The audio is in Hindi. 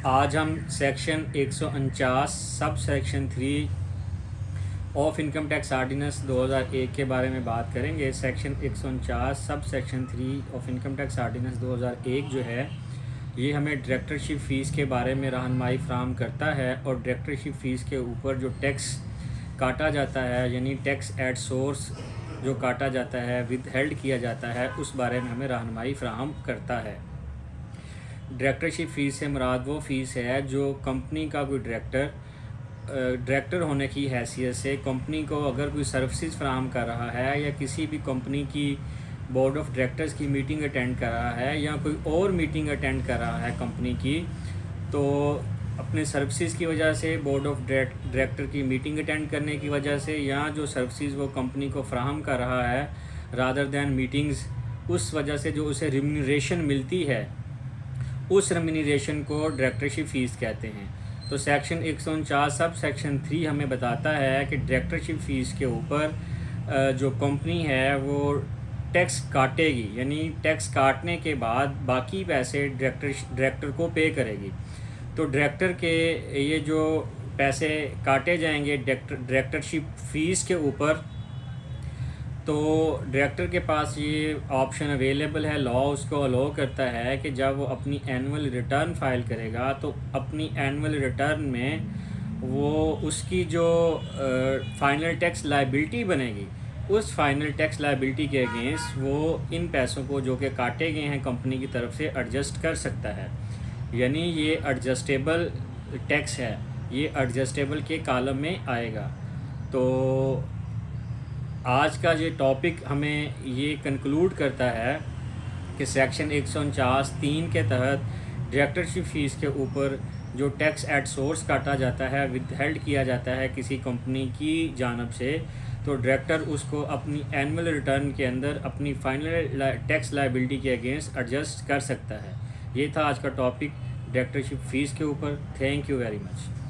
आज हम section 149 sub section 3 of income tax ordinance 2001 के बारे में बात करेंगे। Section 149 sub section 3 of income tax ordinance 2001 जो है ये हमें डायरेक्टरशिप फ़ीस के बारे में रहनुमाई फ्राहम करता है और डायरेक्टरशिप फ़ीस के ऊपर जो टैक्स काटा जाता है यानी टैक्स एट सोर्स जो काटा जाता है विद हेल्ड किया जाता है उस बारे में हमें रहनुमाई फ्राहम करता है। डायरेक्टरशिप फ़ीस से मुराद वो फ़ीस है जो कंपनी का कोई डायरेक्टर होने की हैसियत से कंपनी को अगर कोई सर्विसेज फ्राहम कर रहा है या किसी भी कंपनी की बोर्ड ऑफ डायरेक्टर्स की मीटिंग अटेंड कर रहा है या कोई और मीटिंग अटेंड कर रहा है कंपनी की, तो अपने सर्विसेज की वजह से बोर्ड ऑफ डायरेक्टर की मीटिंग अटेंड करने की वजह से या जो सर्विसेज वो कंपनी को फ्राहम कर रहा है रादर दैन मीटिंग्स, उस वजह से जो उसे रिम्यूनरेशन मिलती है उस रेम्यूनरेशन को डायरेक्टरशिप फ़ीस कहते हैं। तो सेक्शन 149 सब सेक्शन 3 हमें बताता है कि डायरेक्टरशिप फ़ीस के ऊपर जो कंपनी है वो टैक्स काटेगी, यानी टैक्स काटने के बाद बाकी पैसे डायरेक्टर को पे करेगी। तो डायरेक्टर के ये जो पैसे काटे जाएंगे डायरेक्टरशिप फ़ीस के ऊपर, तो डायरेक्टर के पास ये ऑप्शन अवेलेबल है, लॉ उसको अलो करता है कि जब वो अपनी एनुअल रिटर्न फाइल करेगा तो अपनी एनुअल रिटर्न में वो उसकी जो फाइनल टैक्स लायबिलिटी बनेगी उस फाइनल टैक्स लायबिलिटी के अगेंस्ट वो इन पैसों को जो कि काटे गए हैं कंपनी की तरफ से एडजस्ट कर सकता है। यानी ये एडजस्टेबल टैक्स है, ये एडजस्टेबल के कॉलम में आएगा। तो आज का ये टॉपिक हमें ये कंक्लूड करता है कि सेक्शन 149(3) के तहत डायरेक्टरशिप फ़ीस के ऊपर जो टैक्स एट सोर्स काटा जाता है विद हेल्ड किया जाता है किसी कंपनी की जानिब से, तो डायरेक्टर उसको अपनी एनुअल रिटर्न के अंदर अपनी फाइनल टैक्स लायबिलिटी के अगेंस्ट एडजस्ट कर सकता है। ये था आज का टॉपिक डायरेक्टरशिप फ़ीस के ऊपर। Thank you very much.